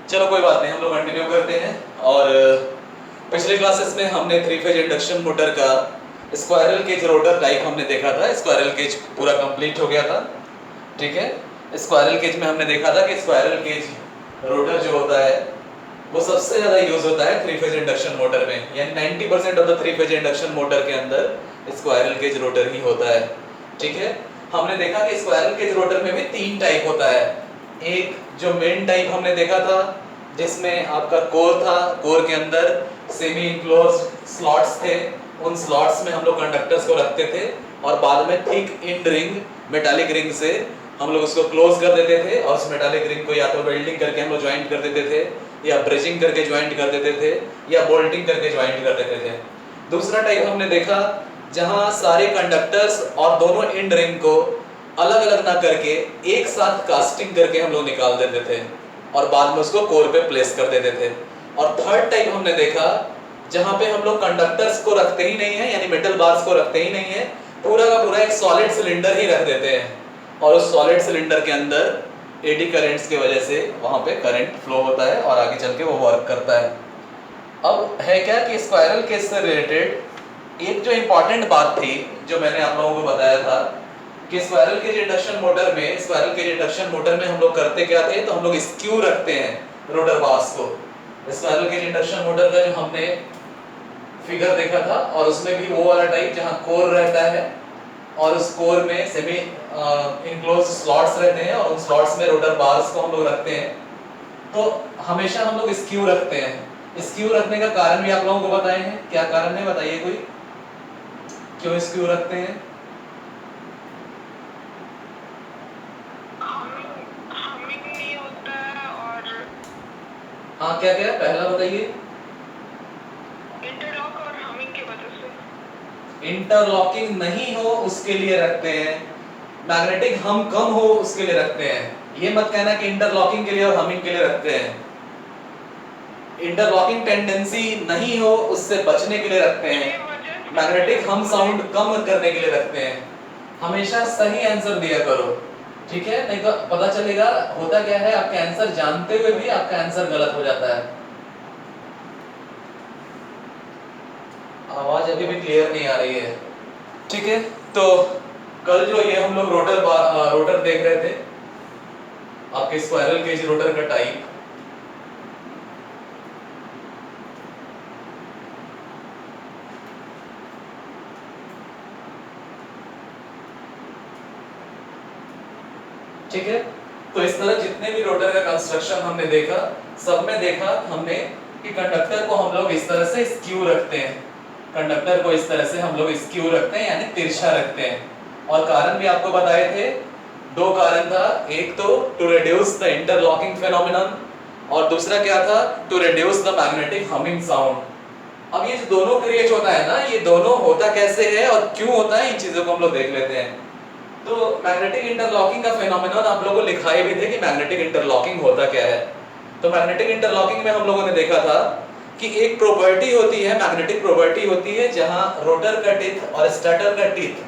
चलो कोई बात नहीं, हम लोग कंटिन्यू करते हैं। और पिछले क्लासेस में हमने 3 फेज इंडक्शन मोटर का स्क्वायरल केज रोटर टाइप हमने देखा था। स्क्वायरल केज पूरा कंप्लीट हो गया था, ठीक है। स्क्वायरल केज में हमने देखा था कि स्क्वायरल केज रोटर जो होता है वो सबसे ज़्यादा यूज होता है 3 फेज इंडक्शन मोटर में, यानी 90% of the 3 phase induction motor के अंदर स्क्वायरल केज रोटर ही होता है, ठीक है। हमने देखा कि स्क्वायरल केज रोटर में भी 3 टाइप होता है। एक जो मेन टाइप हमने देखा था जिसमें आपका कोर था, कोर के अंदर सेमी इनक्लोज्ड स्लॉट्स थे, उन स्लॉट्स में हम लोग कंडक्टर्स को रखते थे और बाद में thick end ring, metallic ring से हम लोग उसको क्लोज कर देते थे और उस मेटालिक रिंग को या तो वेल्डिंग करके हम लोग ज्वाइंट कर देते थे, या ब्रिजिंग करके ज्वाइंट कर देते थे, या बोल्टिंग करके ज्वाइंट कर देते थे। दूसरा टाइप हमने देखा जहां सारे कंडक्टर्स और दोनों इंड रिंग को अलग अलग ना करके एक साथ कास्टिंग करके हम लोग निकाल देते थे और बाद में उसको कोर पे प्लेस कर देते थे। और थर्ड टाइप हमने देखा जहां पे हम लोग कंडक्टर्स को रखते ही नहीं है, यानी मेटल बार्स को रखते ही नहीं है, पूरा का पूरा एक सॉलिड सिलेंडर ही रख देते हैं और उस सॉलिड सिलेंडर के अंदर एडी करंट्स की वजह से वहां पे करंट फ्लो होता है और आगे चल के वो वर्क करता है। अब है क्या कि स्क्वायरल केज से रिलेटेड एक जो इम्पोर्टेंट बात थी जो मैंने आप लोगों को बताया था कि स्क्वायरल केज इंडक्शन मोटर में हम लोग करते क्या थे, तो हम लोग स्क्यू रखते हैं रोटर बार्स को। स्क्वायरल केज इंडक्शन मोटर का जो हमने फिगर देखा था और उसमें भी वो वाला टाइप जहां कोर रहता है और उस कोर में सेमी इनक्लोज स्लॉट्स रहते हैं और उन स्लॉट्स में रोटर बार्स को हम लोग रखते हैं। तो हमेशा हम लोग स्क्यू रखते हैं। स्क्यू रखने का कारण भी आप लोगों को बताए हैं, क्या कारण है बताइए कोई, क्यों स्क्यू रखते हैं? हाँ क्या क्या पहला बताइए। इंटरलॉक और हमिंग की वजह से। इंटरलॉकिंग नहीं हो उसके लिए रखते हैं, मैग्नेटिक हम कम हो उसके लिए रखते हैं। ये मत कहना कि इंटरलॉकिंग के लिए और हमिंग के लिए रखते हैं। इंटरलॉकिंग टेंडेंसी नहीं हो उससे बचने के लिए रखते हैं, मैग्नेटिक हम साउंड कम करने के लिए रखते हैं। हमेशा सही आंसर दिया करो, ठीक है, नहीं तो पता चलेगा होता क्या है, आपके आंसर जानते हुए भी आपका आंसर गलत हो जाता है। आवाज अभी भी क्लियर नहीं आ रही है, ठीक है। तो कल जो ये हम लोग रोटर देख रहे थे, आपके स्क्वायरल केज रोटर का टाइप, ठीक है। तो इस तरह जितने भी रोटर का कंस्ट्रक्शन हमने देखा, सब में देखा हमने कि कंडक्टर को हम लोग इस तरह से स्क्यू रखते हैं, कंडक्टर को इस तरह से हम लोग स्क्यू रखते हैं यानी तिरछा रखते हैं। और कारण भी आपको बताए थे, दो कारण था, एक तो to reduce the interlocking phenomenon और दूसरा क्या था, to reduce the magnetic humming sound. अब ये जो दोनों क्रिएट होता है ना, ये दोनों होता कैसे है और क्यों होता है, इन चीजों को हम लोग देख लेते हैं। तो मैग्नेटिक इंटरलॉकिंग का फेनोमेनन आप लोगों को लिखाए भी थे कि मैग्नेटिक इंटरलॉकिंग होता क्या है। तो मैग्नेटिक इंटरलॉकिंग में हम लोगों ने देखा था कि एक प्रॉपर्टी होती है, मैग्नेटिक प्रॉपर्टी होती है, जहां रोटर का टिथ और स्टेटर का टिथ,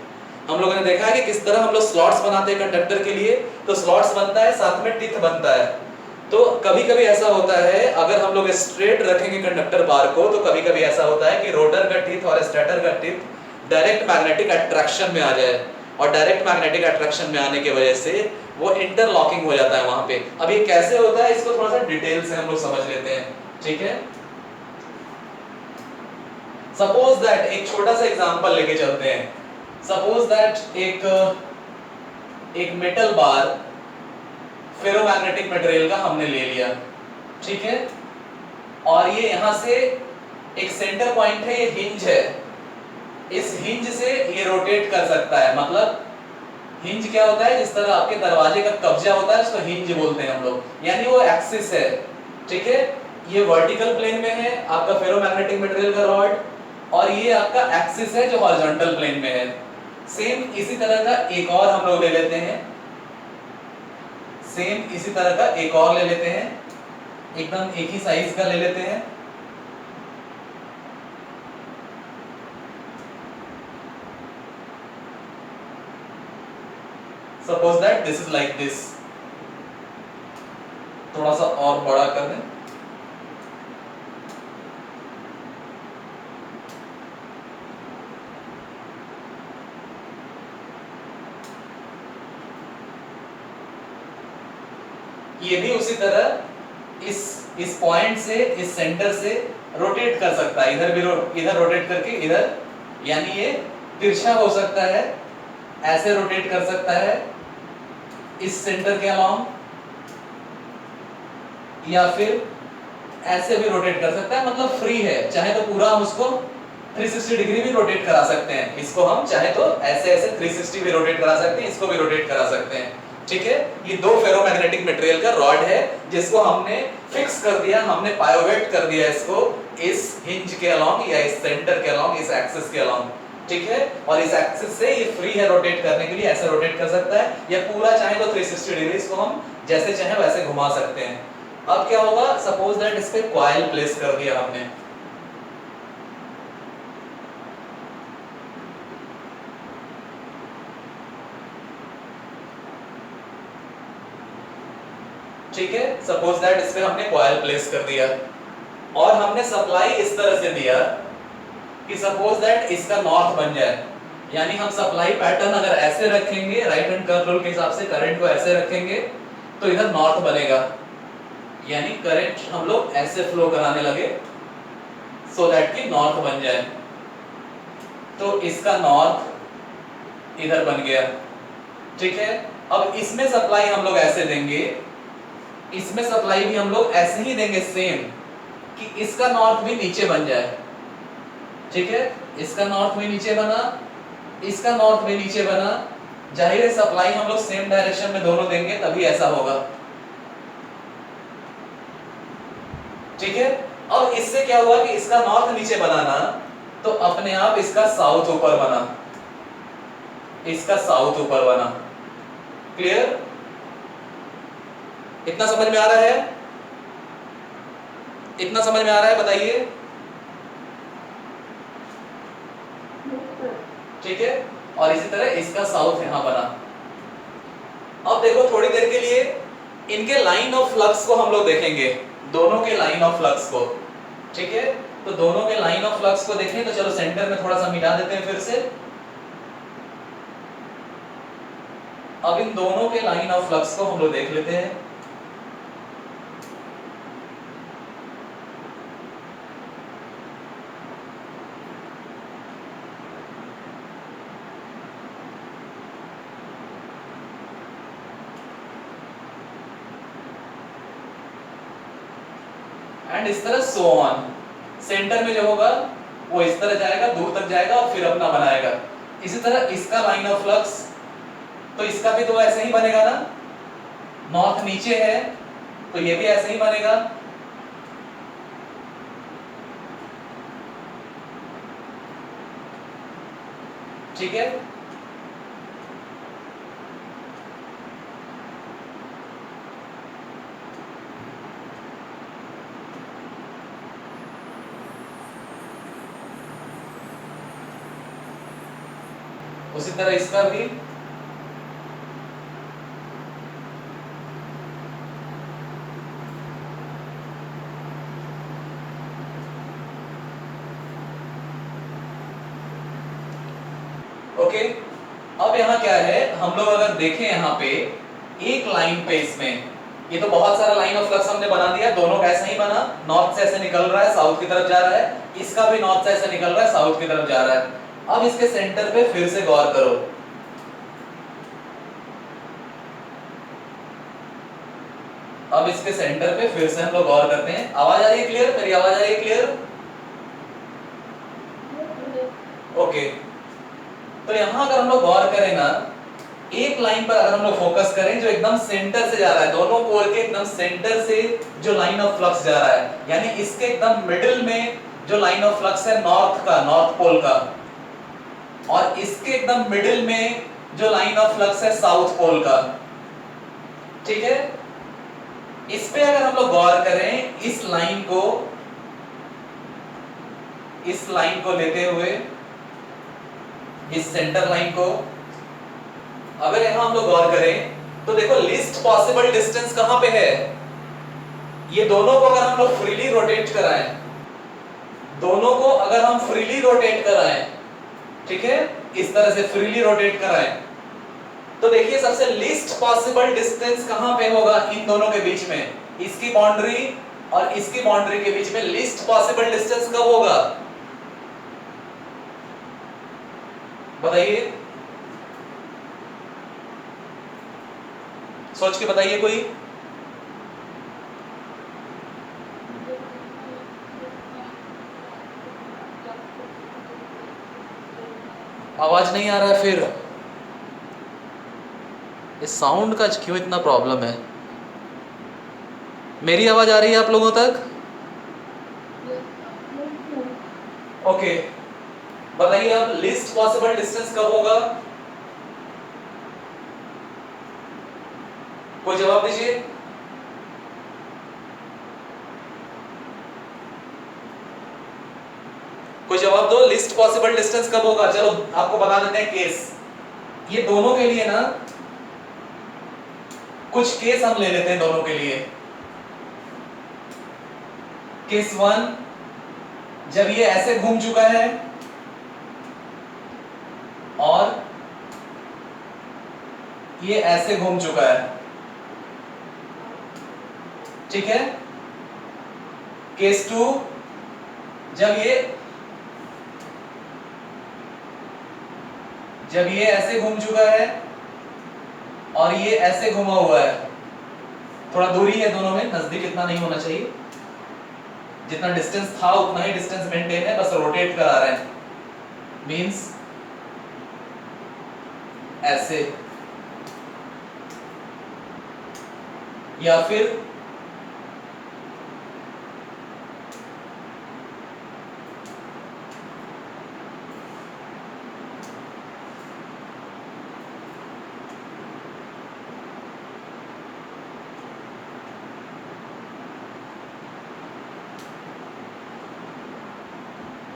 हम लोगों ने देखा है कि किस तरह हम लोग स्लॉट्स बनाते हैं कंडक्टर के लिए, तो स्लॉट्स बनता है साथ में टिथ बनता है। तो कभी कभी ऐसा होता है अगर हम लोग स्ट्रेट रखेंगे कंडक्टर बार को, तो कभी कभी ऐसा होता है कि रोटर का टिथ और स्टेटर का टिथ डायरेक्ट मैग्नेटिक अट्रैक्शन में आ जाए और डायरेक्ट मैग्नेटिक अट्रैक्शन में आने की वजह से वो इंटरलॉकिंग हो जाता है वहां पे। अब ये कैसे होता है इसको थोड़ा सा डिटेल से हम लोग समझ लेते हैं, ठीक है। सपोज दैट एक छोटा सा एग्जांपल लेके चलते हैं। सपोज दैट एक मेटल बार फेरोमैग्नेटिक मटेरियल का हमने ले लिया, ठीक है, और ये यहां से एक सेंटर पॉइंट है, ये हिंज है, इस हिंज से ये रोटेट कर सकता है। मतलब हिंज क्या होता है, जिस तरह आपके दरवाजे का कब्जा होता है उसको हिंज बोलते हैं हम लोग, यानी वो एक्सिस है, ठीक है। ये वर्टिकल प्लेन में है आपका फेरोमैग्नेटिक मटेरियल का रॉड और ये आपका एक्सिस है जो हॉरिजॉन्टल प्लेन में है। सेम इसी तरह का एक और हम लोग ले लेते हैं, सेम इसी तरह का एक और ले लेते हैं, एकदम एक ही साइज का ले लेते हैं। Suppose that this is like this, तो थोड़ा सा और बड़ा कर दें। ये भी उसी तरह इस पॉइंट से, इस सेंटर से रोटेट कर सकता है, इधर भी इधर रोटेट करके इधर, यानी ये तिरछा हो सकता है, ऐसे रोटेट कर सकता है इस सेंटर के अलाउंग, या फिर ऐसे भी रोटेट कर सकता है, मतलब फ्री है। चाहे तो पूरा हम उसको 360 डिग्री भी रोटेट करा सकते हैं, इसको हम चाहे तो ऐसे ऐसे 360 भी रोटेट करा सकते हैं, इसको भी रोटेट करा सकते हैं। ठीक है, ये दो फेरोमैग्नेटिक मटेरियल का रॉड है जिसको हमने फिक्स कर दिया, हमने पायोवेट कर दिया इसको इस हिंज के अलोंग या इस सेंटर के अलोंग, इस एक्सिस के अलोंग। ठीक है, और इस एक्सिस से ये फ्री है रोटेट करने के लिए, ऐसे रोटेट कर सकता है, या पूरा चाहे तो 360 डिग्री इसको हम जैसे चाहे वैसे घुमा सकते हैं। अब क्या होगा, सपोज दैट इस पे कॉइल प्लेस कर दिया हमने, ठीक है, सपोज दैट इस पे हमने कॉइल प्लेस कर दिया और हमने सप्लाई इस तरह से दिया कि सपोज दैट इसका नॉर्थ बन जाए, यानी हम सप्लाई पैटर्न अगर ऐसे रखेंगे, राइट हैंड कर्व रूल के हिसाब से करंट को ऐसे रखेंगे तो इधर नॉर्थ बनेगा, यानी करंट हम लोग ऐसे फ्लो कराने लगे सो दैट कि नॉर्थ बन जाए, तो इसका नॉर्थ इधर बन गया। ठीक है, अब इसमें सप्लाई हम लोग ऐसे देंगे, इसमें सप्लाई भी हम लोग ऐसे ही देंगे सेम, कि इसका नॉर्थ भी नीचे बन जाए। ठीक है, इसका नॉर्थ भी नीचे बना, इसका नॉर्थ भी नीचे बना, जाहिर है सप्लाई हम लोग सेम डायरेक्शन में दोनों देंगे तभी ऐसा होगा। ठीक है, अब इससे क्या हुआ कि इसका नॉर्थ नीचे बनाना तो अपने आप इसका साउथ ऊपर बना, इसका साउथ ऊपर बना। क्लियर? इतना समझ में आ रहा है? इतना समझ में आ रहा है, बताइए। ठीक है, और इसी तरह इसका साउथ यहां बना। अब देखो थोड़ी देर के लिए इनके लाइन ऑफ फ्लक्स को हम लोग देखेंगे, दोनों के लाइन ऑफ फ्लक्स को। ठीक है, तो दोनों के लाइन ऑफ फ्लक्स को देखें तो चलो सेंटर में थोड़ा सा मिटा देते हैं फिर से। अब इन दोनों के लाइन ऑफ फ्लक्स को हम लोग देख लेते हैं। एंड इस तरह सो ऑन, सेंटर में जो होगा वो इस तरह जाएगा, दूर तक जाएगा और फिर अपना बनाएगा। इसी तरह इसका लाइन ऑफ फ्लक्स, तो इसका भी तो ऐसे ही बनेगा ना, नॉर्थ नीचे है तो ये भी ऐसे ही बनेगा। ठीक है, उसी तरह इसका भी। ओके, अब यहाँ क्या है, हम लोग अगर देखें यहाँ पे एक लाइन पे, इसमें ये तो बहुत सारा लाइन ऑफ फ्लक्स हमने बना दिया, दोनों का ऐसा ही बना, नॉर्थ से ऐसे निकल रहा है साउथ की तरफ जा रहा है, इसका भी नॉर्थ से ऐसे निकल रहा है साउथ की तरफ जा रहा है। अब इसके सेंटर पे फिर से गौर करो, अब इसके सेंटर पे फिर से हम लोग गौर करते हैं। आवाज आ रही है क्लियर? मेरी आवाज आ रही है क्लियर? ओके, तो यहां अगर हम लोग गौर करें ना, एक लाइन पर अगर हम लोग फोकस करें जो एकदम सेंटर से जा रहा है, दोनों पोल के एकदम सेंटर से जो लाइन ऑफ फ्लक्स जा रहा है, यानी इसके एकदम मिडिल में जो लाइन ऑफ फ्लक्स है नॉर्थ का, नॉर्थ पोल का, और इसके एकदम मिडिल में जो लाइन ऑफ फ्लक्स है साउथ पोल का। ठीक है, इस पे अगर हम लोग गौर करें, इस लाइन को लेते हुए, इस सेंटर लाइन को अगर यहां हम लोग गौर करें तो देखो लीस्ट पॉसिबल डिस्टेंस कहां पे है, ये दोनों को अगर हम लोग फ्रीली रोटेट कराएं, दोनों को अगर हम फ्रीली रोटेट कराएं, ठीक है, इस तरह से फ्रीली रोटेट कराएं, तो देखिए सबसे लीस्ट पॉसिबल डिस्टेंस कहां पे होगा इन दोनों के बीच में, इसकी बाउंड्री और इसकी बाउंड्री के बीच में लीस्ट पॉसिबल डिस्टेंस कब होगा, बताइए, सोच के बताइए कोई। आवाज नहीं आ रहा है, फिर इस साउंड का क्यों इतना प्रॉब्लम है? मेरी आवाज आ रही है आप लोगों तक? ओके, बताइए अब लीस्ट पॉसिबल डिस्टेंस कब होगा, कोई जवाब दीजिए। कोई जवाब दो, लिस्ट पॉसिबल डिस्टेंस कब होगा। चलो आपको बता देते हैं केस, ये दोनों के लिए ना कुछ केस हम ले लेते हैं दोनों के लिए। केस 1, जब ये ऐसे घूम चुका है और ये ऐसे घूम चुका है, ठीक है। केस 2, जब ये ऐसे घूम चुका है और ये ऐसे घुमा हुआ है, थोड़ा दूरी है दोनों में, नजदीक इतना नहीं होना चाहिए, जितना डिस्टेंस था उतना ही डिस्टेंस मेंटेन है, बस रोटेट करा रहे हैं, मींस ऐसे, या फिर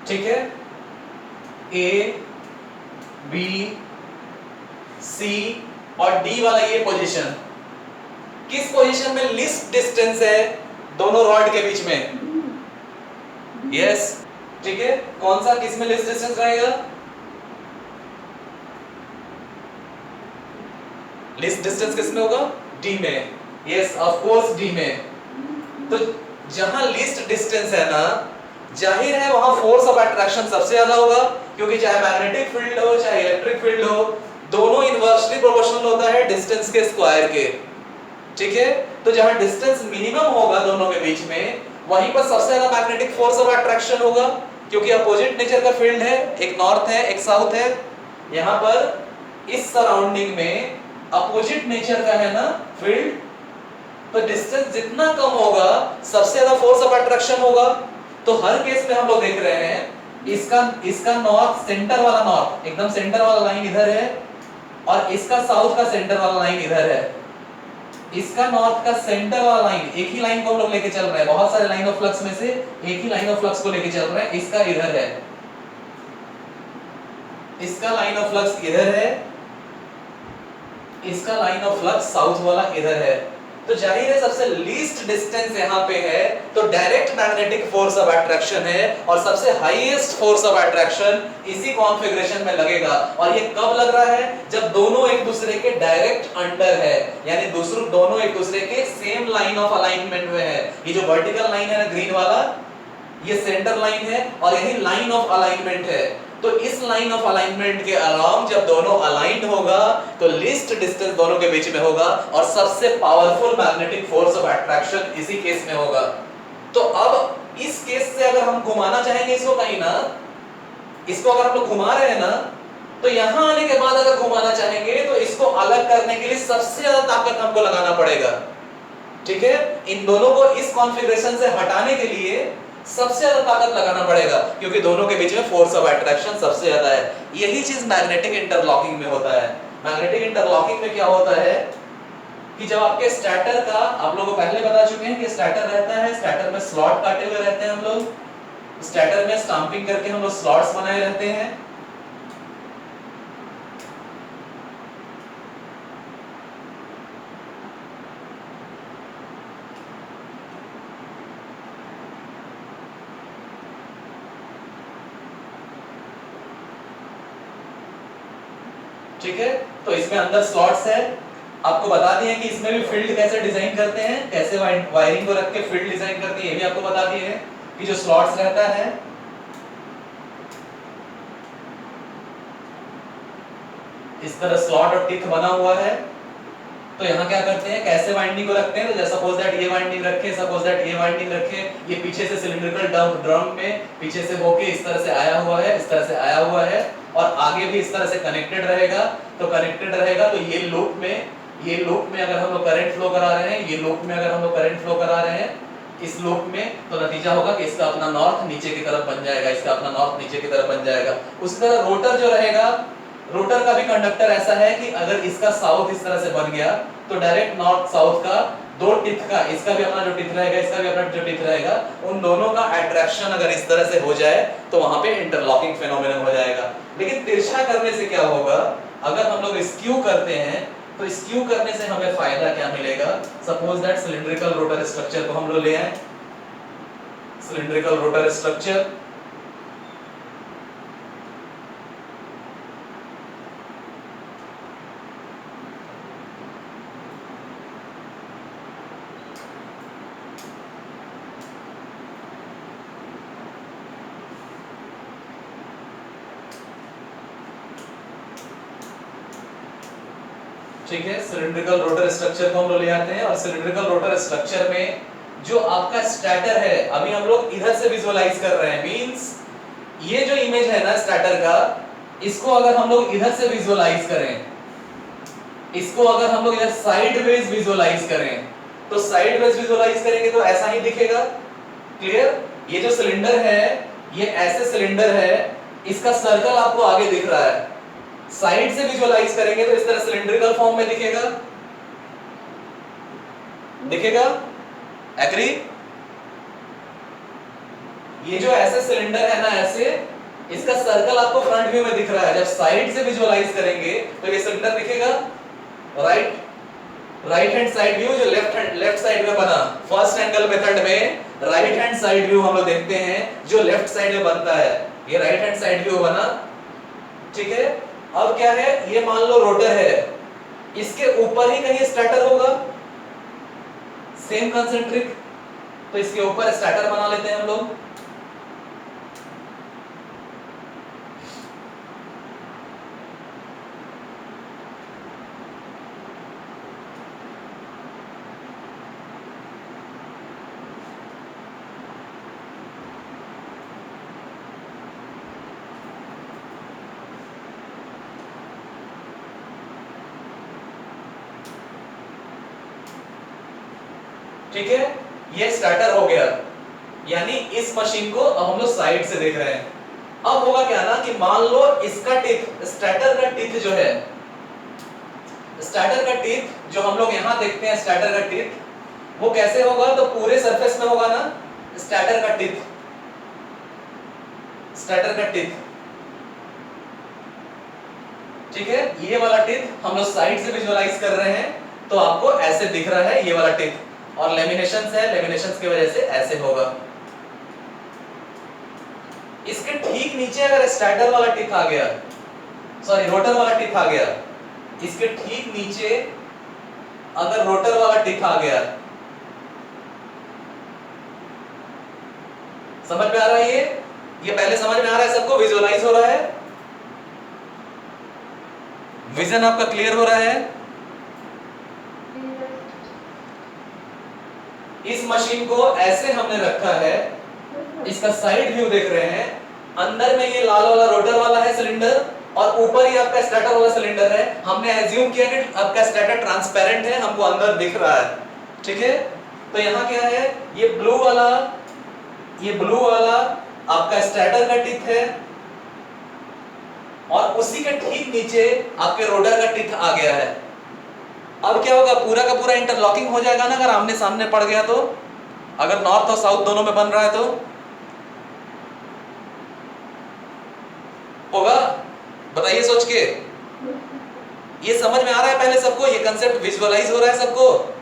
ठीक है, ए बी सी और डी वाला ये पोजीशन, किस पोजीशन में लीस्ट डिस्टेंस है दोनों रॉड के बीच में, यस, ठीक है। कौन सा किस में लीस्ट डिस्टेंस रहेगा, लीस्ट डिस्टेंस किस में होगा, डी में, यस ऑफ कोर्स डी में। तो जहां लीस्ट डिस्टेंस है ना, जाहिर है वहां फोर्स ऑफ अट्रैक्शन सबसे ज्यादा होगा, क्योंकि चाहे मैग्नेटिक फील्ड हो चाहे इलेक्ट्रिक फील्ड हो, दोनों इनवर्सली प्रोपोर्शनल होता है डिस्टेंस के स्क्वायर के, ठीक है। तो जहां डिस्टेंस मिनिमम होगा दोनों के बीच में, वहीं पर सबसे ज्यादा मैग्नेटिक फोर्स ऑफ अट्रैक्शन होगा, क्योंकि अपोजिट नेचर का फील्ड है, एक नॉर्थ है एक साउथ है, यहां पर इस सराउंडिंग में अपोजिट नेचर का है ना फील्ड, तो डिस्टेंस जितना कम होगा सबसे ज्यादा फोर्स ऑफ अट्रैक्शन होगा। तो हर केस में हम लोग देख रहे हैं इसका नॉर्थ, सेंटर वाला नॉर्थ, एकदम सेंटर वाला लाइन इधर है, और इसका साउथ का सेंटर वाला लाइन इधर है। इसका नॉर्थ का सेंटर वाला लाइन, एक ही लाइन को हम लोग लेके चल रहे हैं, बहुत सारे लाइन ऑफ फ्लक्स में से एक ही लाइन ऑफ फ्लक्स को लेके चल रहे हैं, इसका इधर है, इसका लाइन ऑफ फ्लक्स इधर है, इसका लाइन ऑफ फ्लक्स साउथ वाला इधर है। तो जाहिर है सबसे लीस्ट डिस्टेंस यहां पे है, तो direct magnetic force of attraction है, और सबसे हाईएस्ट फोर्स ऑफ अट्रैक्शन इसी कॉन्फ़िगरेशन में लगेगा। और ये कब लग रहा है, जब दोनों एक दूसरे के डायरेक्ट अंडर है, यानी दोनों एक दूसरे के सेम लाइन ऑफ अलाइनमेंट में है। ये जो वर्टिकल लाइन है ना ग्रीन वाला, ये सेंटर लाइन है और यही लाइन ऑफ अलाइनमेंट है। तो इस लाइन ऑफ अलाइनमेंट के अलाउंग जब दोनों अलाइंड होगा तो लीस्ट डिस्टेंस दोनों के बीच में होगा, और सबसे powerful magnetic force of attraction इसी केस में होगा। तो अब इस केस से अगर हम घुमाना चाहेंगे इसको कहीं ना, इसको अगर हम लोग घुमा रहे हैं ना, तो यहां आने के बाद अगर घुमाना चाहेंगे तो इसको अलग करने के लिए सबसे ज्यादा ताकत हमको लगाना पड़ेगा, ठीक है। इन दोनों को इस कॉन्फ़िगरेशन से हटाने के लिए सबसे ज्यादा ताकत लगाना पड़ेगा, क्योंकि दोनों के बीच में फोर्स ऑफ अट्रैक्शन सबसे ज्यादा है। यही चीज मैग्नेटिक इंटरलॉकिंग में होता है। मैग्नेटिक इंटरलॉकिंग में क्या होता है कि जब आपके स्टैटर का, आप लोगों को पहले बता चुके हैं कि स्टैटर रहता है, स्टैटर में स्लॉट काटे हुए रहते हैं हम लोग, स्टैटर में स्टाम्पिंग करके हम लोग स्लॉट्स बनाए रहते हैं। ठीक है, तो इसमें अंदर स्लॉट्स है, आपको बता दिए कि इसमें भी फील्ड कैसे डिजाइन करते हैं, कैसे वायरिंग को रख के फील्ड डिजाइन करते हैं, ये भी आपको बता दिए हैं कि जो स्लॉट्स रहता है इस तरह स्लॉट और टिक बना हुआ है। तो यहाँ क्या करते हैं, कैसे वाइंडिंग को रखते हैं, तो जैसे सपोज दैट ये वाइंडिंग रखे, सपोज दैट ये वाइंडिंग रखे, ये पीछे से सिलिंड्रिकल ड्रम में पीछे से होके इस तरह से आया हुआ है, इस तरह से आया हुआ है, और आगे भी इस तरह से कनेक्टेड रहेगा। तो कनेक्टेड रहेगा तो ये लूप में अगर हम लोग करंट फ्लो करा रहे हैं, ये लूप में अगर हम लोग करंट फ्लो करा रहे हैं इस लूप में, तो नतीजा होगा कि इसका अपना नॉर्थ नीचे की तरफ बन जाएगा, इसका अपना नॉर्थ नीचे की तरफ बन जाएगा। उसी तरह रोटर जो रहेगा, रोटर का भी कंडक्टर ऐसा है कि अगर इसका साउथ इस तरह से बन गया तो डायरेक्ट नॉर्थ साउथ का दो टिथ का, इसका भी अपना जो टिथ रहेगा, इसका भी अपना जो टिथ रहेगा, उन दोनों का अट्रैक्शन अगर इस तरह से हो जाए तो वहां पे इंटरलॉकिंग फेनोमेनन हो जाएगा। लेकिन तिरछा करने से क्या होगा, अगर हम लोग स्क्यू करते हैं तो स्क्यू करने से हमें फायदा क्या मिलेगा, suppose that cylindrical rotor structure को हम लोग ले आए, सिलिंड्रिकल रोटर स्ट्रक्चर, ठीक है, सिलिंड्रिकल रोटर स्ट्रक्चर को हम लोग ले आते हैं, और सिलिंड्रिकल रोटर स्ट्रक्चर में जो आपका स्टैटर है, अभी हम लोग इधर से विजुअलाइज कर रहे हैं, मींस ये जो इमेज है ना स्टैटर का, इसको अगर हम लोग इधर से विजुअलाइज करें, इसको अगर हम लोग इधर साइडवेज विजुअलाइज करें, तो साइडवेज विजुअलाइज करेंगे तो ऐसा ही दिखेगा। क्लियर, ये जो सिलेंडर है ये ऐसे सिलेंडर है, इसका सर्कल आपको आगे दिख रहा है, साइड से विजुअलाइज करेंगे तो इस तरह सिलिंड्रिकल फॉर्म में दिखेगा, एग्री। ये जो ऐसे सिलेंडर है ना, ऐसे इसका सर्कल आपको फ्रंट व्यू में दिख रहा है, जब साइड से विजुअलाइज करेंगे तो ये सिलेंडर दिखेगा। राइट हैंड साइड व्यू जो लेफ्ट साइड में बना, फर्स्ट एंगल मेथड में राइट हैंड साइड व्यू हम लोग देखते हैं जो लेफ्ट साइड में बनता है, ये राइट हैंड साइड व्यू बना। ठीक है, अब क्या है, ये मान लो रोटर है, इसके ऊपर ही कहीं स्टार्टर होगा, सेम कंसेंट्रिक, तो इसके ऊपर स्टार्टर बना लेते हैं हम लोग। ठीक है, ये स्टार्टर हो गया, यानी इस मशीन को अब हम लोग साइड से देख रहे हैं। अब होगा क्या ना कि मान लो इसका टिप, स्टार्टर का टिप जो है, स्टार्टर का टिप जो हम लोग यहां देखते हैं, स्टार्टर का टिप वो कैसे होगा, तो पूरे सरफेस में होगा ना स्टार्टर का टिप, स्टार्टर का टिप। ठीक है, ये वाला टिप हम लोग साइड से विजुअलाइज कर रहे हैं तो आपको ऐसे दिख रहा है ये वाला टिप, और लेमिनेशंस है, लेमिनेशंस की वजह से ऐसे होगा। इसके ठीक नीचे अगर स्टार्टर वाला टिप आ गया, सॉरी रोटर वाला टिप आ गया, इसके ठीक नीचे अगर रोटर वाला टिप आ गया, समझ में आ रहा है ये पहले समझ में आ रहा है सबको, विजुअलाइज हो रहा है, विजन आपका क्लियर हो रहा है। इस मशीन को ऐसे हमने रखा है, इसका साइड व्यू देख रहे हैं, अंदर में ये लाल वाला रोटर वाला है सिलेंडर, और ऊपर ही आपका स्टार्टर वाला सिलेंडर है। हमने एज्यूम किया कि आपका स्टार्टर ट्रांसपेरेंट है, हमको अंदर दिख रहा है। ठीक है, तो यहाँ क्या है, ये ब्लू वाला आपका स्टार्टर का टिप है, और उसी के ठीक नीचे आपके रोटर का टिप आ गया है। अब क्या होगा, पूरा का पूरा इंटरलॉकिंग हो जाएगा ना, अगर आमने सामने पड़ गया तो, अगर नॉर्थ और साउथ दोनों में बन रहा है तो होगा। बताइए सोच के, ये समझ में आ रहा है पहले सबको, ये कंसेप्ट विजुअलाइज हो रहा है सबको।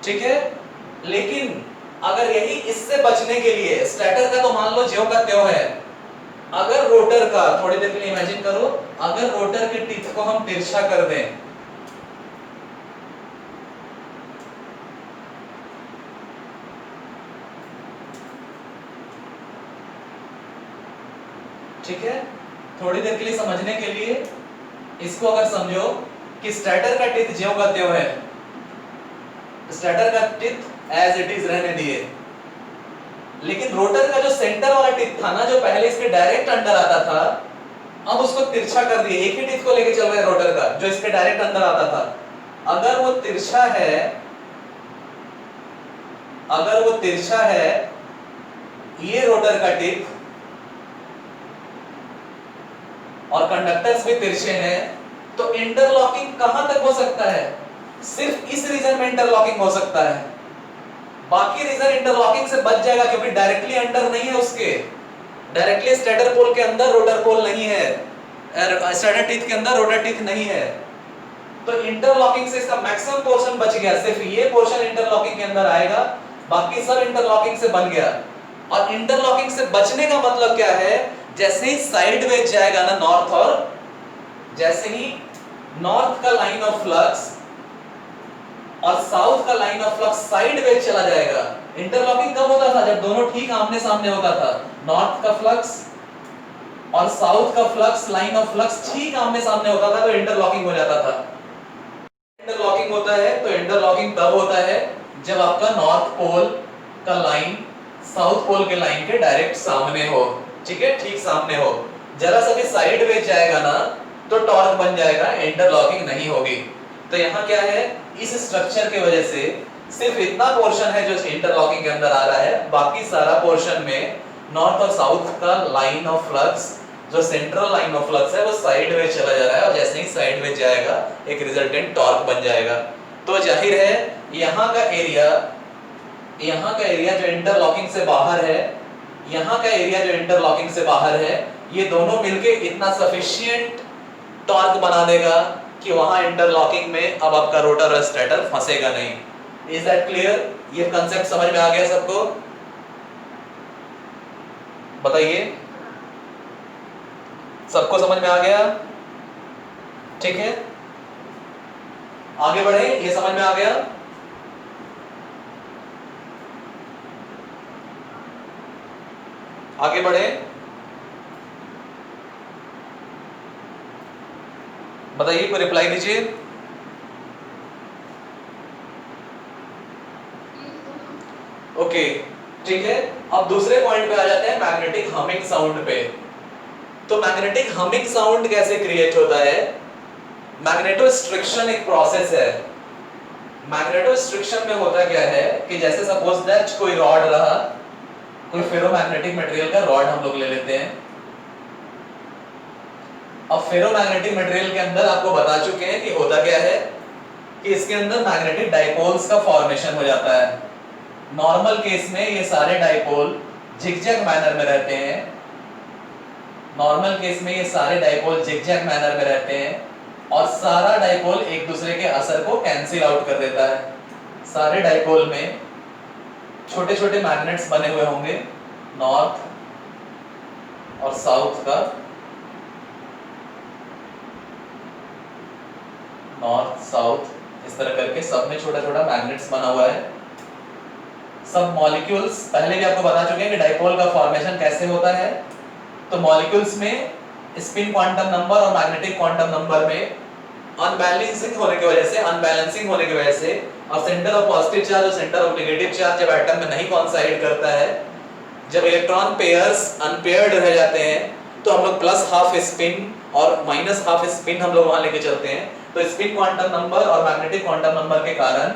ठीक है, लेकिन अगर यही इससे बचने के लिए, स्टार्टर का तो मान लो ज्यों का त्यों है, अगर रोटर का, थोड़ी देर के लिए इमेजिन करो, अगर रोटर के टिप को हम तिरछा कर दें, ठीक है, थोड़ी देर के लिए समझने के लिए इसको अगर समझो कि स्टेटर का टिप ज्यों का त्यों है, स्टेटर का टिप एज इट इज रहने दिए, लेकिन रोटर का जो सेंटर वाला टिप था ना, जो पहले इसके डायरेक्ट अंडर आता था, अब उसको तिरछा कर दिए। एक ही टिप को लेके चल रहे हैं रोटर का, जो इसके डायरेक्ट अंदर आता था। अगर वो तिरछा है, अगर वो तिरछा है, ये रोटर का टिप और कंडक्टर्स भी तिरछे हैं, तो इंटरलॉकिंग कहां तक हो सकता है? सिर्फ इस रीजन में इंटरलॉकिंग हो सकता है, बाकी रीजन इंटरलॉकिंग से बच जाएगा, क्योंकि डायरेक्टली अंडर नहीं है उसके, डायरेक्टली स्टेटर पोल के अंदर रोटर पोल नहीं है, स्टेटर टीथ के अंदर रोटर टीथ नहीं है, तो इंटरलॉकिंग से इसका मैक्सिमम पोर्शन बच गया। सिर्फ ये पोर्शन इंटरलॉकिंग के अंदर आएगा, बाकी सब इंटरलॉकिंग से बन गया। और इंटरलॉकिंग से बचने का मतलब क्या है? जैसे ही साइडवेज जाएगा ना नॉर्थ, और जैसे ही नॉर्थ का लाइन ऑफ फ्लक्स और साउथ का लाइन ऑफ फ्लक्स साइडवेज चला जाएगा। इंटरलॉकिंग कब होता था? जब दोनों ठीक आमने सामने होता था, नॉर्थ का फ्लक्स और साउथ का फ्लक्स, लाइन ऑफ फ्लक्स ठीक आमने सामने होता था, तो इंटरलॉकिंग हो जाता था। इंटरलॉकिंग होता है तो इंटरलॉकिंग तब होता है जब आपका नॉर्थ पोल का लाइन साउथ पोल के लाइन के डायरेक्ट सामने हो, ठीक है, ठीक सामने हो। जरा सा भी साइडवेज जाएगा ना तो टॉर्क बन जाएगा, इंटरलॉकिंग नहीं होगी। तो यहाँ क्या है, इस स्ट्रक्चर के वजह से सिर्फ इतना पोर्शन है जो इंटरलॉकिंग के अंदर आ रहा है, बाकी सारा पोर्शन में नॉर्थ और साउथ का लाइन ऑफ फ्लक्स, जो सेंट्रल लाइन ऑफ फ्लक्स है, वो साइडवेज चला जा रहा है, और जैसे ही साइडवेज जाएगा एक रिजल्टेंट टॉर्क बन जाएगा। तो जाहिर है यहाँ का एरिया, यहाँ का एरिया जो इंटरलॉकिंग से बाहर है, यहाँ का एरिया जो इंटरलॉकिंग से बाहर है, ये दोनों मिलके इतना सफिशिएंट टॉर्क बना देगा कि वहां इंटरलॉकिंग में अब आपका रोटर और स्टेटर फंसेगा नहीं। Is that clear? ये कंसेप्ट समझ में आ गया सबको? बताइए, सबको समझ में आ गया? ठीक है, आगे बढ़े। ये समझ में आ गया? आगे बढ़े, बताइए, कोई रिप्लाई दीजिए। ओके, ठीक है। अब दूसरे पॉइंट पे आ जाते हैं, मैग्नेटिक हमिंग साउंड पे। तो मैग्नेटिक हमिंग साउंड कैसे क्रिएट होता है? मैग्नेटोस्ट्रिक्शन एक प्रोसेस है। मैग्नेटोस्ट्रिक्शन में होता क्या है कि जैसे सपोज दैट कोई रॉड रहा, कोई फेरोमैग्नेटिक मटेरियल का रॉड हम लोग ले लेते हैं। अब फेरोमैग्नेटिक मटेरियल के अंदर आपको बता चुके हैं कि होता क्या है कि इसके अंदर मैग्नेटिक डाइपोल्स का फॉर्मेशन हो जाता है। नॉर्मल केस में ये सारे डाइपोल जिगजैग मैनर में रहते हैं। नॉर्मल केस में ये सारे डाइपोल जिगजैग मैनर में रहते हैं और सारा डाइपोल एक दूसरे के असर को कैंसिल आउट कर देता है। सारे डाइपोल में छोटे छोटे मैग्नेट्स बने हुए होंगे, नॉर्थ और साउथ का, नॉर्थ साउथ इस तरह करके सब में छोटा छोटा मैग्नेट्स बना हुआ है। सब मॉलिक्यूल्स पहले भी आपको बता चुके हैं कि डाइपोल का फॉर्मेशन कैसे होता है। तो मॉलिक्यूल्स में स्पिन क्वांटम नंबर और मैग्नेटिक क्वांटम नंबर में अनबैलेंसिंग होने की वजह से और सेंटर ऑफ पॉजिटिव चार्ज और सेंटर ऑफ नेगेटिव चार्ज जब एटम में नहीं कोइंसाइड करता है, जब इलेक्ट्रॉन पेयर्स अनपेयर्ड रह जाते हैं, तो हम लोग प्लस हाफ स्पिन और माइनस हाफ स्पिन हम लोग वहां लेके चलते हैं। तो स्पिन क्वांटम नंबर और मैग्नेटिक क्वांटम नंबर के कारण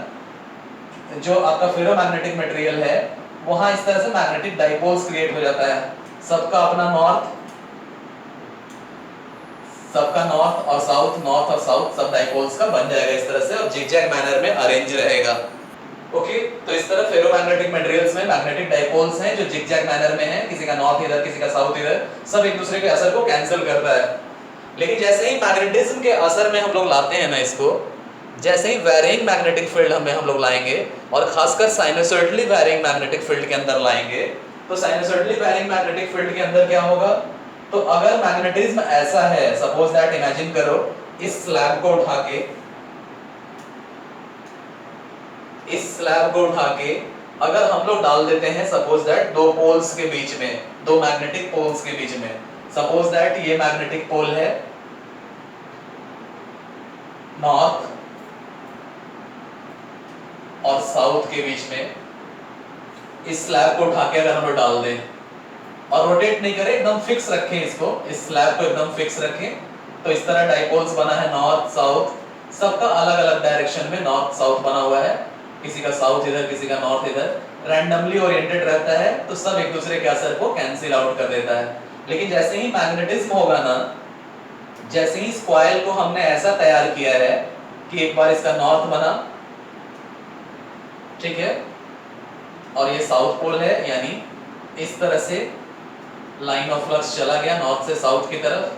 जो आपका फेरोमैग्नेटिक मटेरियल है वहां इस तरह से मैग्नेटिक डाइपोल्स क्रिएट हो जाता है। सबका अपना नॉर्थ और साउथ सब डाइपोल्स का बन जाएगा इस तरह से और जिगजैग मैनर में अरेंज रहेगा। ओके, तो इस तरह फेरोमैग्नेटिक मटेरियल्स में मैग्नेटिक डाइपोल्स हैं जो जिगजैग मैनर में हैं, किसी का नॉर्थ इधर किसी का साउथ इधर, सब एक दूसरे के असर को कैंसिल करता है। लेकिन जैसे ही मैग्नेटिज्म के असर में हम लोग लाते हैं ना इसको, जैसे ही वैरिंग मैग्नेटिक फील्ड हम लोग लाएंगे और खासकर साइनसॉइडली वैरिंग मैग्नेटिक फील्ड के अंदर लाएंगे, तो साइनसॉइडली वैरिंग मैग्नेटिक फील्ड के अंदर क्या होगा तो अगर मैग्नेटिज्म ऐसा है, सपोज दैट, इमेजिन करो इस स्लैब को उठा के, अगर हम लोग डाल देते हैं सपोज दैट दो पोल्स के बीच में, दो मैग्नेटिक पोल्स के बीच में, सपोज दैट ये मैग्नेटिक पोल है नॉर्थ और साउथ के बीच में, इस स्लैब को उठा के अगर हम लोग डाल दें और रोटेट नहीं करें, एकदम फिक्स रखें इसको, इस स्लैब को एकदम फिक्स रखें, तो इस तरह डाइपोल्स बना है नॉर्थ साउथ, सबका अलग अलग डायरेक्शन में नॉर्थ साउथ बना हुआ है, किसी का साउथ इधर किसी का नॉर्थ इधर, रैंडमली ओरिएंटेड रहता है, तो सब एक दूसरे के असर को कैंसिल आउट कर देता है। लेकिन जैसे ही मैग्नेटिज्म होगा ना, जैसे ही इस कॉइल को हमने ऐसा तैयार किया है कि एक बार इसका नॉर्थ बना, ठीक है, और ये साउथ पोल है, यानी इस तरह से लाइन ऑफ फ्लक्स चला गया नॉर्थ से साउथ की तरफ,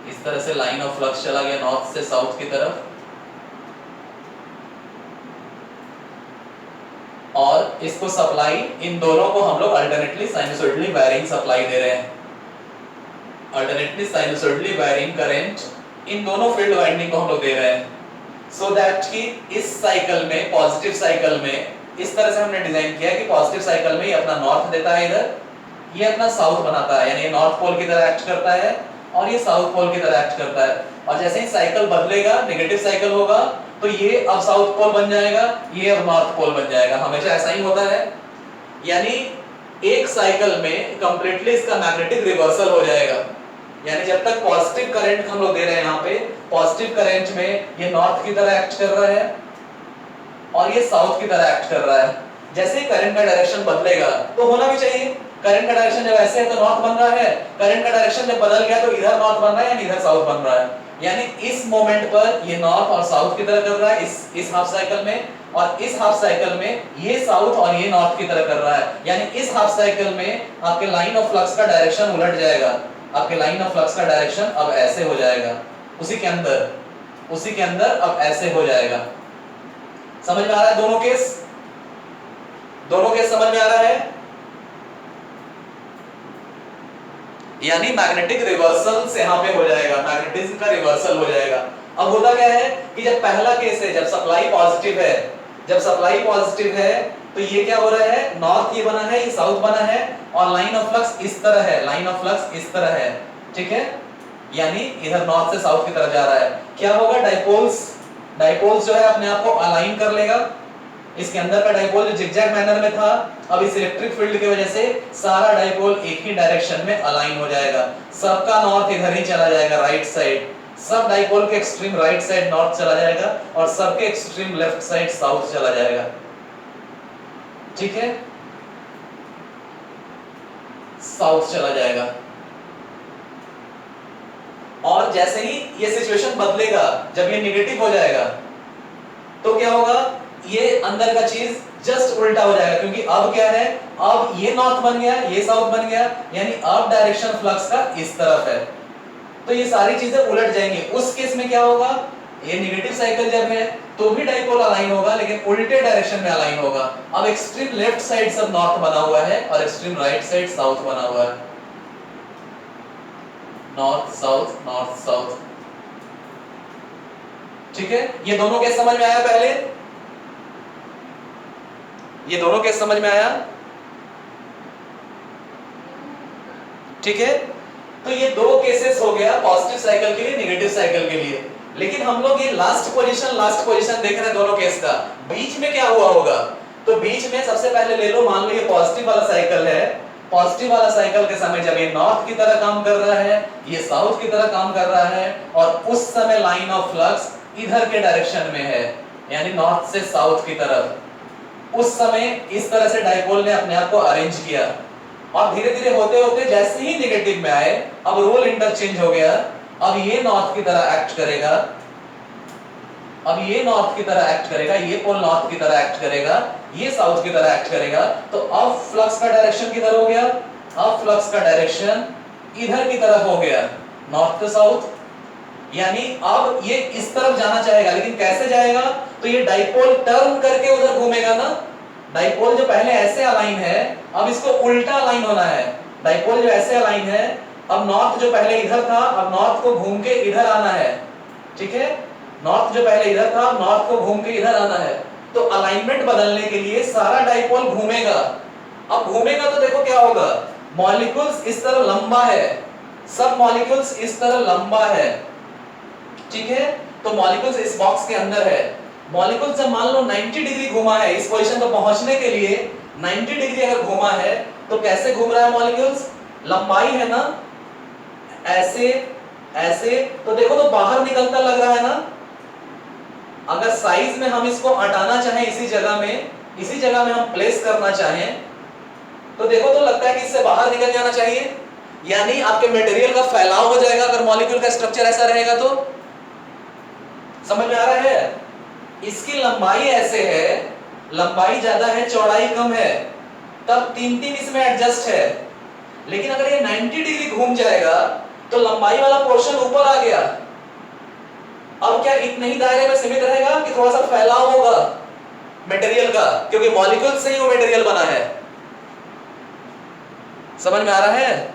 इस तरह से लाइन ऑफ फ्लक्स चला गया नॉर्थ से साउथ की तरफ, और इसको सप्लाई, इन दोनों को हम लोग अल्टरनेटली साइनसोइडली वायरिंग सप्लाई दे रहे हैं, alternately sinusoidally wiring current in दोनों फील्ड वाइंडिंग को हम लोग दे रहे हैं, सो दैट कि इस साइकिल में, पॉजिटिव साइकिल में, इस तरह से हमने डिजाइन किया है कि पॉजिटिव साइकिल में ये अपना नॉर्थ देता है इधर, ये अपना साउथ बनाता है, यानी ये नॉर्थ पोल की तरह एक्ट करता है और ये साउथ पोल की तरह एक्ट करता है, और जैसे ही साइकिल बदलेगा, नेगेटिव साइकिल होगा, तो ये अब साउथ पोल बन जाएगा, ये अब नॉर्थ पोल बन जाएगा, हमेशा ऐसा ही होता है। यानी एक साइकिल में कंप्लीटली इसका मैग्नेटिक रिवर्सल हो जाएगा, यानी जब तक पॉजिटिव करंट हम लोग दे रहे हैं, यहाँ पे पॉजिटिव करंट में ये नॉर्थ की तरह एक्ट कर रहा है और ये साउथ की तरह एक्ट कर रहा है, जैसे ही करंट का डायरेक्शन बदलेगा, तो होना भी चाहिए, करंट का डायरेक्शन जब ऐसे है तो नॉर्थ बन रहा है, करंट का डायरेक्शन जब बदल गया तो इधर नॉर्थ बन रहा है या इधर साउथ बन रहा है, यानी इस मोमेंट पर ये नॉर्थ और साउथ की तरह कर रहा है इस हाफ साइकिल में, और इस हाफ साइकिल में ये साउथ और ये नॉर्थ की तरह कर रहा है, यानी इस हाफ साइकिल में आपके लाइन ऑफ फ्लक्स का डायरेक्शन उलट जाएगा, आपके लाइन ऑफ फ्लक्स का डायरेक्शन अब ऐसे हो जाएगा, उसी के अंदर अब ऐसे हो जाएगा। समझ में आ रहा है दोनों केस समझ में आ रहा है? यानी मैग्नेटिक रिवर्सल से यहां पे हो जाएगा, मैग्नेटिज्म का रिवर्सल हो जाएगा। अब होता क्या है कि जब पहला केस है, जब सप्लाई पॉजिटिव है, तो ये क्या हो रहा है, नॉर्थ ये बना है, ये साउथ बना है, और लाइन ऑफ फ्लक्स इस तरह है, लाइन ऑफ फ्लक्स इस तरह है, ठीक है, यानी इधर नॉर्थ से साउथ की तरफ जा रहा है। क्या होगा, डाइपोल्स जो है अपने आप को अलाइन कर लेगा, इसके अंदर का डाइपोल जो जिगजैग मैनर में था, अब इस इलेक्ट्रिक फील्ड की वजह से सारा डाइपोल एक ही डायरेक्शन में अलाइन हो जाएगा, सबका नॉर्थ इधर ही चला जाएगा, राइट साइड, सब डाइपोल के एक्सट्रीम राइट साइड नॉर्थ चला जाएगा और सबके एक्सट्रीम लेफ्ट साइड साउथ चला जाएगा, ठीक है, साउथ चला जाएगा। और जैसे ही ये सिचुएशन बदलेगा, जब ये नेगेटिव हो जाएगा, तो क्या होगा, ये अंदर का चीज जस्ट उल्टा हो जाएगा, क्योंकि अब क्या है, अब ये नॉर्थ बन गया, ये साउथ बन गया, यानी अब डायरेक्शन फ्लक्स का इस तरफ है, तो ये सारी चीजें उलट जाएंगी। उस केस में क्या होगा, ये नेगेटिव साइकिल जब है तो भी डाइपोल अलाइन होगा, लेकिन उल्टे डायरेक्शन में अलाइन होगा। अब एक्सट्रीम लेफ्ट साइड सब नॉर्थ बना हुआ है और एक्सट्रीम राइट साइड साउथ बना हुआ है, नॉर्थ साउथ, ठीक है। ये दोनों केस समझ में आया, पहले ये दोनों केस समझ में आया, ठीक है। तो ये दो केसेस हो गया, पॉजिटिव साइकिल के लिए, नेगेटिव साइकिल के लिए। लेकिन हम लोग ये लास्ट पोजीशन देख रहे हैं दोनों केस का। बीच में क्या हुआ होगा, तो बीच में सबसे पहले ले लो, मान लो ये पॉजिटिव वाला साइकिल है, पॉजिटिव वाला साइकिल के समय जब ये नॉर्थ की तरह काम कर रहा है, ये साउथ की तरह काम कर रहा है, और उस समय लाइन ऑफ फ्लक्स इधर के डायरेक्शन में है, यानी नॉर्थ से साउथ की तरफ। उस समय इस तरह से डाइपोल ने अपने आप को अरेंज किया, और धीरे धीरे होते होते जैसे ही नेगेटिव में आए, अब रोल इंटरचेंज हो गया। अब ये नॉर्थ की तरह एक्ट करेगा, अब ये नॉर्थ की तरह एक्ट करेगा, ये पोल नॉर्थ की तरह एक्ट करेगा, ये साउथ की तरह एक्ट करेगा। तो अब फ्लक्स का डायरेक्शन किधर हो गया, अब फ्लक्स का डायरेक्शन इधर की तरफ हो गया, नॉर्थ टू साउथ, यानी अब ये इस तरफ जाना चाहेगा, लेकिन कैसे जाएगा, तो ये डाइपोल टर्न करके उधर घूमेगा ना। डाइपोल जो पहले ऐसे अलाइन है, अब इसको उल्टा अलाइन होना है। डाइपोल जो ऐसे अलाइन है, अब नॉर्थ जो पहले इधर था, अब नॉर्थ को घूम के इधर आना है, ठीक है। नॉर्थ जो पहले इधर था, नॉर्थ को घूम के इधर आना है। तो अलाइनमेंट बदलने के लिए सारा डाइपोल घूमेगा। अब घूमेगा तो देखो क्या होगा, मॉलिक्यूल्स इस तरह लंबा है, सब मॉलिक्यूल्स इस तरह लंबा है, ठीक है। तो मॉलिक्यूल्स इस बॉक्स के अंदर है। मॉलिक्यूल जब मान लो 90 डिग्री घुमा है, इस पोजीशन पर पहुंचने के लिए 90 डिग्री अगर घुमा है, तो कैसे घूम रहा है मॉलिक्यूल्स, लंबाई है ना, ऐसे ऐसे। तो देखो तो बाहर निकलता लग रहा है ना। अगर साइज में हम इसको हटाना चाहें, इसी जगह में हम प्लेस करना चाहें, तो देखो तो लगता है कि इससे बाहर निकल जाना चाहिए, यानी आपके मटेरियल का फैलाव हो जाएगा अगर मॉलिक्यूल का स्ट्रक्चर ऐसा रहेगा तो। समझ में आ रहा है? इसकी लंबाई ऐसे है, लंबाई ज्यादा है, चौड़ाई कम है, तब 3-3 इसमें एडजस्ट है। लेकिन अगर ये 90 डिग्री घूम जाएगा तो लंबाई वाला पोर्शन ऊपर आ गया। अब क्या इतने ही दायरे में सीमित रहेगा कि थोड़ा सा फैलाव होगा मटेरियल का, क्योंकि मॉलिक्यूल से ही वो मटेरियल बना है। समझ में आ रहा है?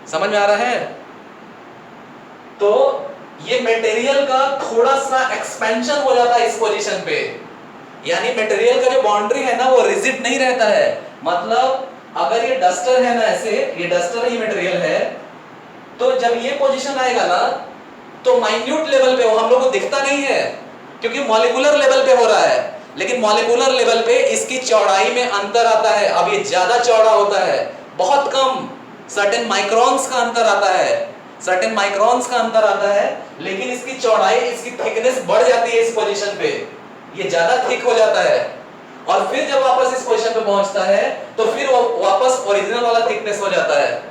समझ में आ रहा है? तो ये मटेरियल का थोड़ा सा एक्सपेंशन हो जाता है इस पोजीशन पे, यानी मटेरियल का जो बाउंड्री है ना वो रिजिड नहीं रहता है। मतलब अगर ये डस्टर है ना, ऐसे ये डस्टर ही मटेरियल है, तो जब ये पोजीशन आएगा ना तो माइन्यूट लेवल पे, वो हम लोग को दिखता नहीं है क्योंकि मॉलिक्यूलर लेवल पे हो रहा है, लेकिन मॉलिक्यूलर लेवल पे इसकी चौड़ाई में अंतर आता है। अब ये ज्यादा चौड़ा होता है, बहुत कम, सर्टेन माइक्रोन्स का अंतर आता है, सर्टेन माइक्रोन्स का अंतर आता है, लेकिन इसकी चौड़ाई, इसकी थिकनेस बढ़ जाती है इस पोजीशन पे, ये ज्यादा थिक हो जाता है। और फिर जब वापस इस पोजीशन पे पहुंचता है तो फिर वो वापस ओरिजिनल वाला थिकनेस हो जाता है।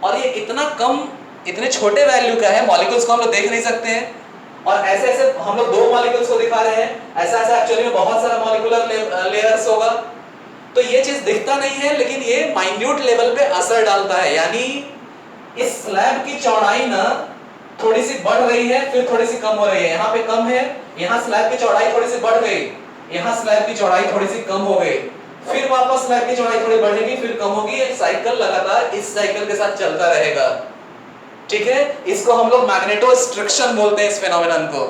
और ये इतना कम, इतने छोटे वैल्यू का है, मॉलिक्यूल्स को हम लोग देख नहीं सकते हैं। और ऐसे ऐसे हम लोग 2 मॉलिक्यूल्स को दिखा रहे हैं, ऐसा ऐसा एक्चुअली में बहुत सारा मॉलिक्यूलर लेयर्स होगा। तो ये चीज दिखता नहीं है, लेकिन ये माइन्यूट लेवल पे असर डालता है। यानी इस स्लैब की चौड़ाई ना थोड़ी सी बढ़ रही है, फिर थोड़ी सी कम हो रही है। यहाँ पे कम है, यहाँ स्लैब की चौड़ाई थोड़ी सी बढ़ गई, यहाँ स्लैब की चौड़ाई थोड़ी सी कम हो गई, फिर वापस स्लैब की चौड़ाई थोड़ी बढ़ेगी, फिर कम होगी। एक साइकिल लगातार इस साइकिल के साथ चलता रहेगा, ठीक है। इसको हम लोग मैग्नेटोस्ट्रिक्शन बोलते हैं, इस फेनोमेनन को।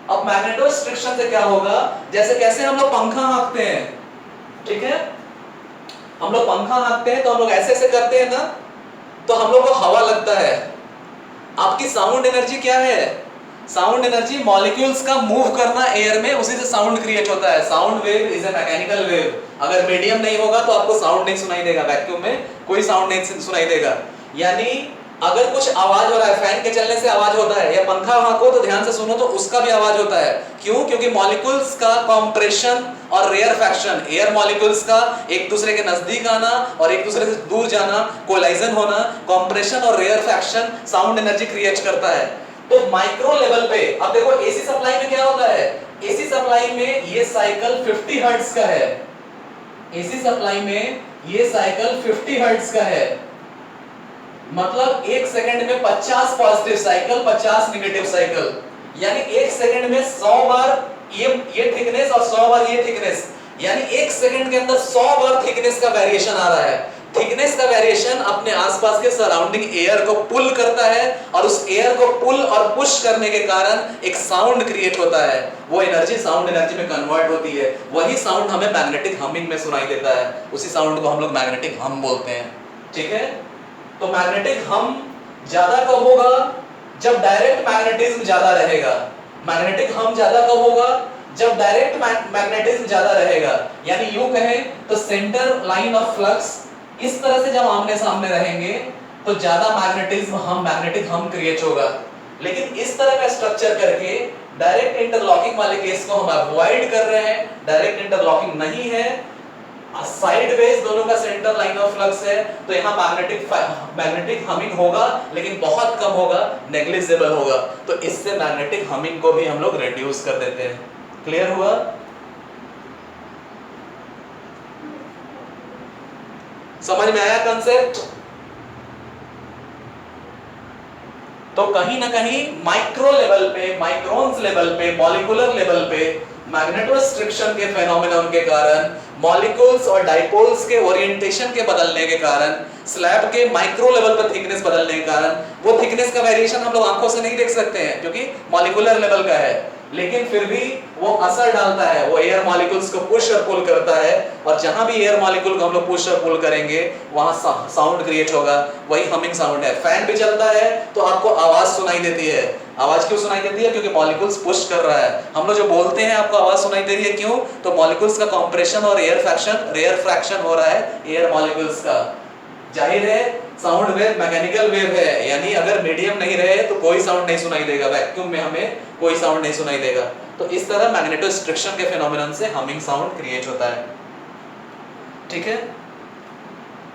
अब मैग्नेटोस्ट्रिक्शन से क्या होगा, जैसे कैसे हम लोग पंखा हाँकते हैं, ठीक है, हम लोग पंखा हाँकते हैं तो हम लोग ऐसे ऐसे करते हैं ना, तो हम लोग को हवा लगता है। आपकी साउंड एनर्जी क्या है, साउंड एनर्जी मॉलिक्यूल्स का मूव करना एयर में, उसी से साउंड क्रिएट होता है। Sound wave is a mechanical wave. अगर मीडियम नहीं होगा तो आपको साउंड नहीं सुनाई देगा, वैक्यूम में कोई साउंड नहीं सुनाई देगा। यानी अगर कुछ आवाज हो रहा है, फैन के चलने से आवाज होता है, या पंखा हाँको तो ध्यान से सुनो तो उसका भी आवाज होता है। क्यों? क्योंकि मॉलिक्यूल्स का कॉम्प्रेशन और रेयरफैक्शन, एयर मॉलिक्यूल्स का एक दूसरे के नजदीक आना और एक दूसरे से दूर जाना, कोलाइजन होना, कॉम्प्रेशन और रेयरफैक्शन साउंड एनर्जी क्रिएट करता है। तो माइक्रो लेवल पे अब देखो एसी सप्लाई में क्या होता है, एसी सप्लाई में ये साइकिल 50 हर्ट्ज का है, एसी सप्लाई में ये साइकिल 50 हर्ट्ज का है। मतलब 1 सेकंड में 50 पॉजिटिव साइकिल, 50 नेगेटिव साइकिल, यानी 1 सेकंड में 100 बार ये थिकनेस और 100 बार ये थिकनेस, यानी 1 सेकंड के अंदर 100 बार थिकनेस का वेरिएशन आ रहा है। थिकनेस का वेरिएशन अपने आसपास के सराउंडिंग एयर को पुल करता है, और उस एयर को पुल और पुश करने के कारण एक साउंड क्रिएट होता है। वो एनर्जी साउंड एनर्जी में कन्वर्ट होती है। वही साउंड हमें मैग्नेटिक हमिंग में सुनाई देता है, उसी साउंड को हम लोग मैग्नेटिक हम बोलते हैं, ठीक है। तो मैग्नेटिक हम ज्यादा कब होगा, जब डायरेक्ट मैग्नेटिज्म ज्यादा रहेगा। मैग्नेटिक हम ज्यादा कब होगा, जब डायरेक्ट मैग्नेटिज्म ज्यादा रहेगा। यानी यूं कहें तो सेंटर लाइन ऑफ फ्लक्स इस तरह से जब आमने सामने रहेंगे तो ज्यादा मैग्नेटिक हम क्रिएट होगा। लेकिन इस तरह का स्ट्रक्चर करके डायरेक्ट इंटरलॉकिंग वाले केस को हम अवॉइड कर रहे हैं। डायरेक्ट इंटरलॉकिंग नहीं है, साइडवेज दोनों का सेंटर लाइन ऑफ फ्लक्स है, तो यहाँ मैग्नेटिक हमिंग होगा, लेकिन बहुत कम होगा, नेग्लिजिबल होगा। तो इससे मैग्नेटिक हमिंग को भी हम लोग रिड्यूस कर देते हैं। क्लियर हुआ? समझ में आया कंसेप्ट? तो कहीं ना कहीं माइक्रो लेवल पे, माइक्रोन्स लेवल पे, मॉलिक्यूलर लेवल पे मैग्नेटोस्ट्रिक्शन के फेनोमेनन के कारण, मॉलिक्यूल्स और डाइपोल्स के ओरिएंटेशन के बदलने के कारण, स्लैब के माइक्रो लेवल पर थिकनेस बदलने के कारण, वो थिकनेस का वेरिएशन हम लोग आंखों से नहीं देख सकते हैं क्योंकि मॉलिक्यूलर लेवल का है, लेकिन फिर भी वो असर डालता है, वो एयर मॉलिक्यूल्स को पुश और पुल करता है, और जहां भी एयर मॉलिक्यूल को हम लोग पुश और पुल करेंगे वहां साउंड क्रिएट होगा, वही हमिंग साउंड है। फैन भी चलता है तो आपको आवाज सुनाई देती है। आवाज क्यों सुनाई देती है? क्योंकि मॉलिक्यूल्स पुश कर रहा है। हम लोग जो बोलते हैं आपको आवाज सुनाई दे रही है, क्यों? तो मॉलिक्यूल्स का कंप्रेशन और रेयर फ्रैक्शन हो रहा है एयर मॉलिक्यूल्स का। जाहिर है साउंड वेव मैकेनिकल वेव है, यानी अगर मीडियम नहीं रहे तो कोई साउंड नहीं सुनाई देगा, वैक्यूम में हमें कोई साउंड नहीं सुनाई देगा। तो इस तरह मैग्नेटोस्ट्रिक्शन के फेनोमेनन से हमिंग साउंड क्रिएट होता है। ठीक है।